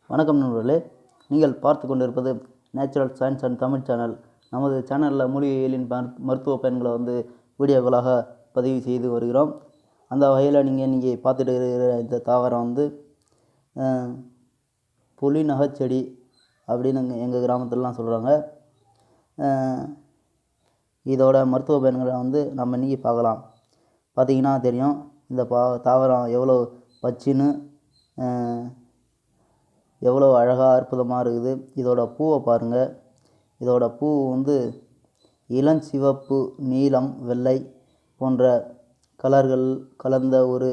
வணக்கம் நண்பர்களே, நீங்கள் பார்த்து கொண்டிருப்பது natural science and Tamil channel. நமது சேனலில் மூலிகைகளின் மருத்துவ பயன்களை வீடியோக்களாக பதிவு செய்து வருகிறோம். அந்த வகையில் நீங்கள் இன்றைக்கி பார்த்துட்டு இருக்கிற இந்த தாவரம் புலி நகைச்செடி அப்படின்னு எங்கள் கிராமத்துலலாம் சொல்கிறாங்க. இதோட மருத்துவ பயன்களை நம்ம இன்றைக்கி பார்க்கலாம். பார்த்திங்கன்னா தெரியும், இந்த தாவரம் எவ்வளோ பச்சின்னு எவ்வளோ அழகாக அற்புதமாக இருக்குது. இதோட பூவை பாருங்கள். இதோட பூ இளஞ்சிவப்பு, நீலம், வெள்ளை போன்ற கலர்கள் கலந்த ஒரு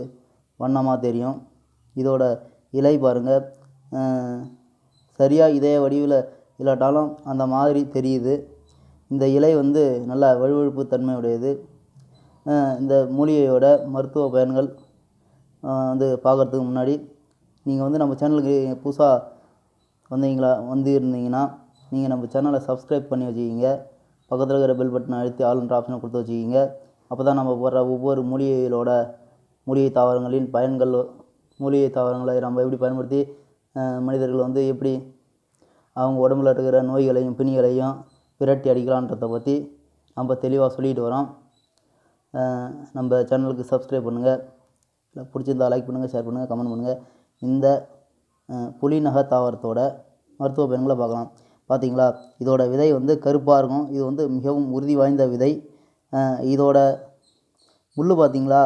வண்ணமாக தெரியும். இதோட இலை பாருங்கள், சரியாக இதய வடிவில் இல்லாட்டாலும் அந்த மாதிரி தெரியுது. இந்த இலை நல்ல வழுவழுப்பு தன்மை உடையது. இந்த மூலிகையோட மருத்துவ பயன்கள் பார்க்குறதுக்கு முன்னாடி நீங்கள் நம்ம சேனலுக்கு புதுசாக இருந்தீங்கன்னா நீங்கள் நம்ம சேனலை சப்ஸ்கிரைப் பண்ணி வச்சுக்கிங்க. பக்கத்தில் இருக்கிற பெல் பட்டனை அழுத்தி ஆல்ன்ற ஆப்ஷனை கொடுத்து வச்சுக்கிங்க. அப்போ தான் நம்ம போடுற ஒவ்வொரு மூலிகை தாவரங்களின் பயன்கள், மூலிகை தாவரங்களை நம்ம எப்படி பயன்படுத்தி மனிதர்கள் எப்படி அவங்க உடம்புல இருக்கிற நோய்களையும் பிணிகளையும் விரட்டி அடிக்கலான்றதை பற்றி நம்ம தெளிவாக சொல்லிட்டு வரோம். நம்ம சேனலுக்கு சப்ஸ்கிரைப் பண்ணுங்கள். பிடிச்சிருந்தால் லைக் பண்ணுங்கள், ஷேர் பண்ணுங்கள், கமெண்ட் பண்ணுங்கள். இந்த புலி நகை தாவரத்தோட மருத்துவ பயன்களை பார்க்கலாம். பார்த்திங்களா, இதோட விதை கருப்பாக இருக்கும். இது மிகவும் உறுதி வாய்ந்த விதை. இதோட முள் பார்த்திங்களா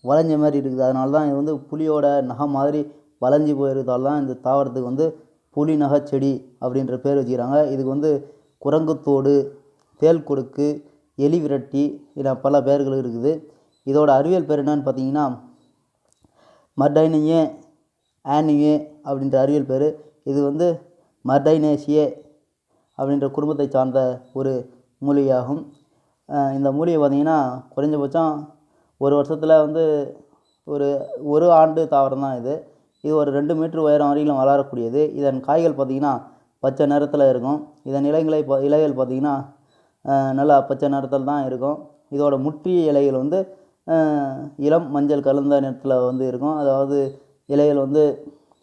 வளைஞ்ச மாதிரி இருக்குது. அதனால தான் இது புலியோட நகை மாதிரி வளைஞ்சி போயிருந்தால் தான் இந்த தாவரத்துக்கு புலி நகை செடி அப்படின்ற பேர் வச்சுக்கிறாங்க. இதுக்கு குரங்குத்தோடு, தேல் கொடுக்கு, எலி விரட்டி என பல பெயர்கள் இருக்குது. இதோட அறிவியல் பேர் என்னன்னு பார்த்தீங்கன்னா மர்டைனியே ஆனியே அப்படின்ற அறிவியல் பேர். இது மர்டைனேசியே அப்படின்ற குடும்பத்தை சார்ந்த ஒரு மூலிகையாகும். இந்த மூலிகை பார்த்திங்கன்னா குறைஞ்சபட்சம் ஒரு வருஷத்தில் ஒரு ஆண்டு தாவரம் தான் இது. இது ஒரு 2 மீட்டர் உயரம் வரையிலும் வளரக்கூடியது. இதன் காய்கள் பார்த்திங்கன்னா பச்சை நிறத்தில் இருக்கும். இதன் இலைகள் பார்த்திங்கன்னா நல்லா பச்சை நிறத்தில் தான் இருக்கும். இதோட முற்றிய இலைகள் இளம் மஞ்சள் கலந்த நிறத்தில் இருக்கும். அதாவது இலைகள்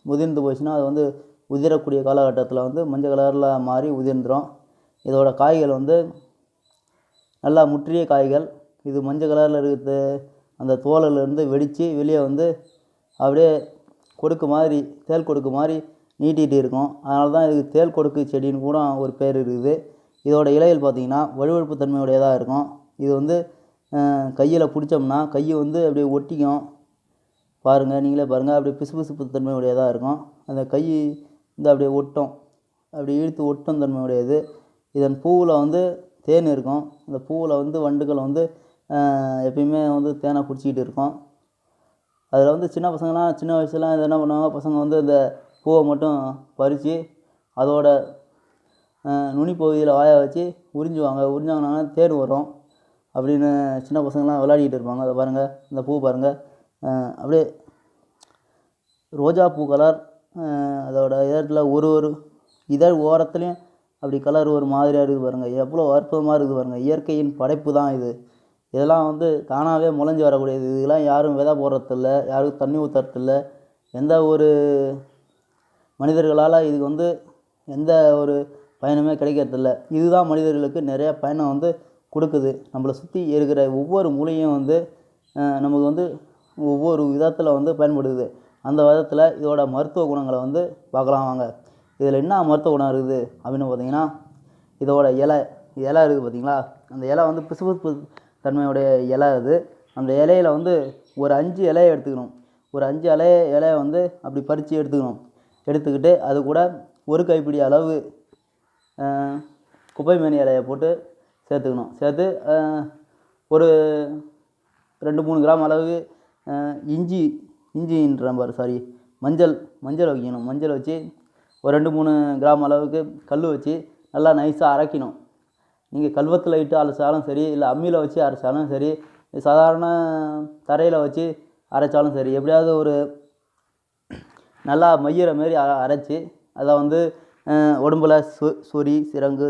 முதிர்ந்து போச்சுன்னா அது உதிரக்கூடிய காலகட்டத்தில் மஞ்சள் கலரில் மாறி உதிர்ந்துடும். இதோட காய்கள் நல்லா முற்றிய காய்கள். இது மஞ்சள் கலரில் இருக்கிறது அந்த தோலிலிருந்து வெடித்து வெளியே அப்படியே கொடுக்கு மாதிரி, தேல் கொடுக்கு மாதிரி நீட்டிகிட்டு இருக்கும். அதனால தான் இதுக்கு தேல் கொடுக்கு செடின்னு கூட ஒரு பேர் இருக்குது. இதோட இலைகள் பார்த்திங்கன்னா வழுவழுப்பு தன்மையுடையதாக இருக்கும். இது கையில் பிடிச்சோம்னா கை அப்படியே ஒட்டிக்கும். பாருங்கள், நீங்களே பாருங்கள், அப்படியே பிசுபிசுப்பு தன்மையுடையதாக இருக்கும். அந்த கை அப்படியே ஒட்டும், அப்படி இழுத்து ஒட்டும் தன்மையுடையது. இதன் பூவில் தேன் இருக்கும். அந்த பூவில் வண்டுகள் எப்பயுமே தேனை குடிச்சிக்கிட்டு இருக்கும். அதில் சின்ன பசங்களாம் சின்ன வயசுலாம் இது என்ன பண்ணுவாங்க, பசங்க இந்த பூவை மட்டும் பறித்து அதோட நுனி பகுதியில் வாயை வச்சு உறிஞ்சாங்கன்னா தேன் வரும் அப்படின்னு சின்ன பசங்களாம் விளையாடிக்கிட்டு இருப்பாங்க. அதை பாருங்கள், இந்த பூ பாருங்கள், அப்படியே ரோஜா பூ கலர். அதோட இதழில் ஒரு இதழ் ஓரத்துலேயும் அப்படி கலர் ஒரு மாதிரியாக இருக்குது பாருங்கள். எவ்வளோ அற்புதமாக இருக்குது பாருங்கள். இயற்கையின் படைப்பு தான் இது. இதெல்லாம் தானாகவே முளைஞ்சி வரக்கூடியது. இதெல்லாம் யாரும் விதை போடுறதில்ல, யாருக்கும் தண்ணி ஊற்றுறதில்ல. எந்த ஒரு மனிதர்களால் இதுக்கு எந்த ஒரு பயனுமே கிடைக்கிறதில்ல. இதுதான் மனிதர்களுக்கு நிறைய பயனை கொடுக்குது. நம்மளை சுற்றி இருக்கிற ஒவ்வொரு மூலையும் நமக்கு ஒவ்வொரு விதத்தில் பயன்படுது. அந்த விதத்தில் இதோட மருத்துவ குணங்களை பார்க்கலாம் வாங்க. இதில் என்ன மருத்துவ குணம் இருக்குது அப்படின்னு பார்த்தீங்கன்னா, இதோட இலை இருக்குது பார்த்திங்களா, அந்த இலை பிசுபிசுப்பு தன்மையுடைய இலை. அது அந்த இலையில் ஒரு 5 இலையை எடுத்துக்கணும். ஒரு 5 இலையை அப்படி பறித்து எடுத்துக்கிட்டு அது கூட ஒரு கைப்பிடி அளவு குப்பைமேனி இலையை போட்டு சேர்த்துக்கணும். சேர்த்து ஒரு 2-3 கிராம் அளவு மஞ்சள் வைக்கணும். மஞ்சள் வச்சு ஒரு 2-3 கிராம் அளவுக்கு கல் வச்சு நல்லா நைஸாக அரைக்கணும். நீங்கள் கல்வத்தில் இட்டு அரைச்சாலும் சரி, இல்லை அம்மியில் வச்சு அரைச்சாலும் சரி, சாதாரண தரையில் வச்சு அரைச்சாலும் சரி, எப்படியாவது ஒரு நல்லா மையிற மாரி அரைச்சி அதை உடம்புல சொறி சிரங்கு,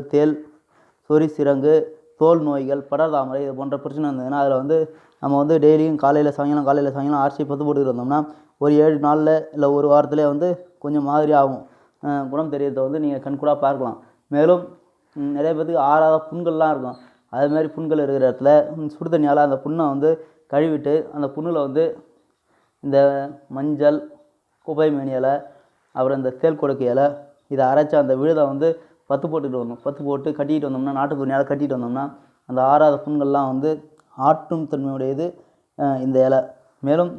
தோல் நோய்கள், படர்தாமரை இது போன்ற பிரச்சனை இருந்ததுன்னா அதில் நம்ம டெய்லியும் காலையில் சாயங்காலம் அரிசி 10 போட்டுக்கிட்டு வந்தோம்னா ஒரு 7 நாளில் இல்லை ஒரு வாரத்திலே கொஞ்சம் மாதிரி ஆகும். குணம் தெரியறதை வந்து நீங்கள் கண்கூடாக பார்க்கலாம். மேலும் நிறைய பேர்த்துக்கு ஆறாத புண்கள்லாம் இருக்கும். அதுமாதிரி புண்கள் இருக்கிற இடத்துல சுடு தண்ணியால் அந்த புண்ணை வந்து கழுவிட்டு அந்த புண்ணில் வந்து இந்த மஞ்சள், குப்பைமேனி இலை, அப்புறம் இந்த தேள் கொடுக்கு இலை இதை அரைச்சி அந்த விழுதை வந்து பத்து போட்டுக்கிட்டு வரணும். பத்து போட்டு கட்டிக்கிட்டு வந்தோம்னா, நாட்டு துணியால் கட்டிகிட்டு வந்தோம்னா அந்த ஆறாத புண்கள்லாம் வந்து ஆற்றும் தன்மையுடையது இந்த இலை. மேலும்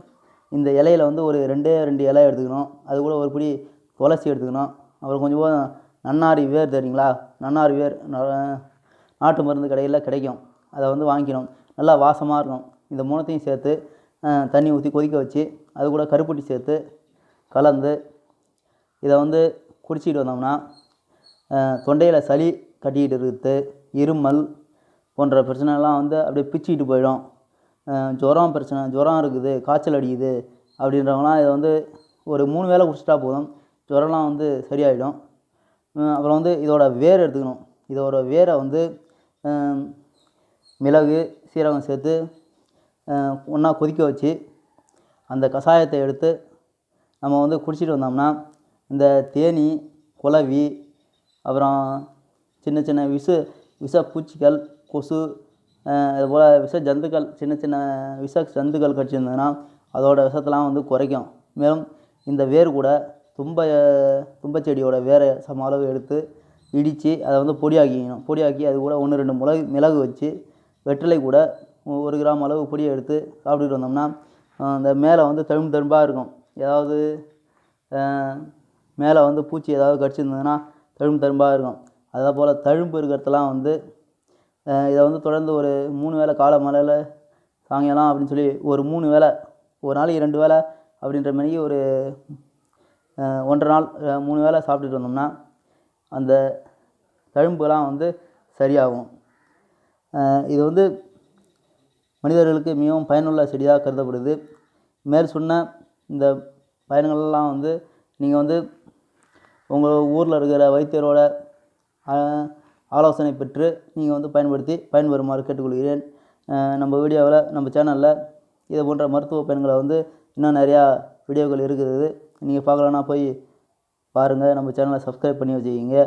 இந்த இலையில் வந்து ஒரு 2 இலை எடுத்துக்கணும். அது கூட ஒரு பிடி துளசி எடுத்துக்கணும். அப்புறம் கொஞ்சம் நன்னாரி வேர் தெரியுங்களா? நன்னாரி வேர் நாட்டு மருந்து கடையில் கிடைக்கும். அதை வந்து வாங்கிக்கணும். நல்லா வாசமாக இருக்கும். இந்த 3த்தையும் சேர்த்து தண்ணி ஊற்றி கொதிக்க வச்சு அது கூட கருப்பட்டி சேர்த்து கலந்து இதை வந்து குடிச்சிக்கிட்டு வந்தோம்னா தொண்டையில் சளி கட்டிக்கிட்டு இருக்குது, இருமல் போன்ற பிரச்சனைலாம் வந்து அப்படியே பிச்சுக்கிட்டு போயிடும். ஜுரம் பிரச்சனை, ஜுரம் இருக்குது, காய்ச்சல் அடிக்குது அப்படின்றவங்களாம் இதை வந்து ஒரு 3 வேளை குடிச்சிட்டா போதும், ஜுரம்லாம் வந்து சரியாயிடும். அப்புறம் வந்து இதோட வேர் எடுத்துக்கணும். இதோட வேரை வந்து மிளகு, சீரகம் சேர்த்து ஒன்றா கொதிக்க வச்சு அந்த கஷாயத்தை எடுத்து நம்ம வந்து குடிச்சிட்டு வந்தோம்னா இந்த தேனி, குளவி, அப்புறம் சின்ன சின்ன விஷ பூச்சிகள், கொசு, அதுபோல் விஷ ஜந்துக்கள், சின்ன சின்ன விஷ ஜந்துக்கள் கடிச்சிருந்ததுன்னா அதோட விஷத்தெல்லாம் வந்து குறைக்கும். மேலும் இந்த வேர் கூட தும்பச்செடியோட வேரை சம அளவு எடுத்து இடித்து அதை வந்து பொடியாக்கிக்கணும். பொடியாக்கி அது கூட 1, 2 மிளகு வச்சு வெற்றிலை கூட 1 கிராம் அளவு பொடியை எடுத்து சாப்பிட்டுட்டு வந்தோம்னா அந்த மேலே வந்து தழும்பு தழும்பாக இருக்கும். ஏதாவது மேலே வந்து பூச்சி ஏதாவது கடிச்சிருந்ததுன்னா தழும்பு தழும்பாக இருக்கும். அதே போல் தழும்பு இருக்கிறதெல்லாம் வந்து இதை வந்து தொடர்ந்து ஒரு 3 வேளை காலை மாலையில் சாயங்காலம் அப்படின்னு சொல்லி ஒரு 3 வேளை, ஒரு நாளைக்கு 2 வேளை அப்படின்ற மாதிரி ஒரு 1½ நாள் 3 வேளை சாப்பிட்டுட்டு வந்தோம்னா அந்த தழும்புலாம் வந்து சரியாகும். இது வந்து மனிதர்களுக்கு மிகவும் பயனுள்ள செடியாக கருதப்படுது. மேல் சொன்ன இந்த பயன்கள்லாம் வந்து நீங்கள் வந்து உங்கள் ஊரில் இருக்கிற வைத்தியரோட ஆலோசனை பெற்று நீங்கள் வந்து பயன்படுத்தி பயன்பெறுமாறு கேட்டுக்கொள்கிறேன். நம்ம வீடியோவில், நம்ம சேனலில் இது போன்ற மருத்துவ பயன்களை வந்து இன்னும் நிறையா வீடியோக்கள் இருக்குது. நீங்கள் பார்க்கலன்னா போய் பாருங்கள். நம்ம சேனலை சப்ஸ்கிரைப் பண்ணி வச்சுக்கிங்க.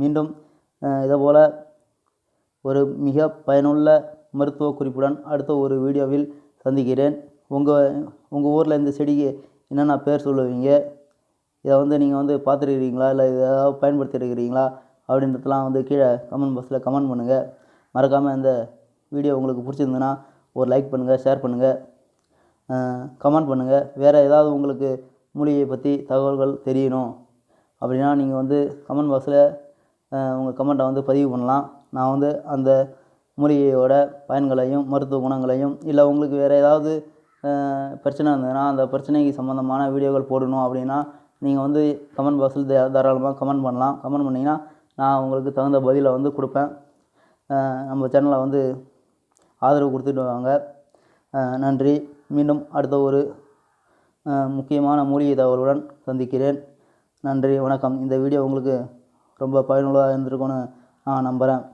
மீண்டும் இதேபோல் ஒரு மிக பயனுள்ள மருத்துவ குறிப்புடன் அடுத்த ஒரு வீடியோவில் சந்திக்கிறேன். உங்கள் ஊரில் இந்த செடிக்கு என்னென்ன பேர் சொல்லுவீங்க, இதை வந்து நீங்கள் வந்து பார்த்துருக்கிறீங்களா, இல்லை இதை ஏதாவது பயன்படுத்தியிருக்கிறீங்களா அப்படின்றதெல்லாம் வந்து கீழே கமெண்ட் பாக்ஸில் கமெண்ட் பண்ணுங்கள். மறக்காமல் இந்த வீடியோ உங்களுக்கு பிடிச்சிருந்துன்னா ஒரு லைக் பண்ணுங்கள், ஷேர் பண்ணுங்கள், கமெண்ட் பண்ணுங்கள். வேறு ஏதாவது உங்களுக்கு மூலிகையை பற்றி தகவல்கள் தெரியணும் அப்படின்னா நீங்கள் வந்து கமெண்ட் பாக்ஸில் உங்கள் கமெண்ட்டை வந்து பதிவு பண்ணலாம். நான் வந்து அந்த மூலிகையோட பயன்களையும் மருத்துவ குணங்களையும், இல்லை உங்களுக்கு வேறு ஏதாவது பிரச்சனை இருந்ததுன்னா அந்த பிரச்சனைக்கு சம்மந்தமான வீடியோக்கள் போடணும் அப்படின்னா நீங்கள் வந்து கமெண்ட் பாக்ஸில் தாராளமாக கமெண்ட் பண்ணலாம். கமெண்ட் பண்ணிங்கன்னா நான் உங்களுக்கு தகுந்த பதிலை வந்து கொடுப்பேன். நம்ம சேனலை வந்து ஆதரவு கொடுத்துட்டு வாங்க. நன்றி. மீண்டும் அடுத்த ஒரு முக்கியமான மூலிகை தகவலுடன் சந்திக்கிறேன். நன்றி, வணக்கம். இந்த வீடியோ உங்களுக்கு ரொம்ப பயனுள்ளதாக இருந்திருக்கும்னு நான் நம்புகிறேன்.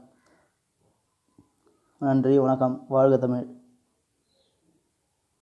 நன்றி, வணக்கம். வாழ்க தமிழ்.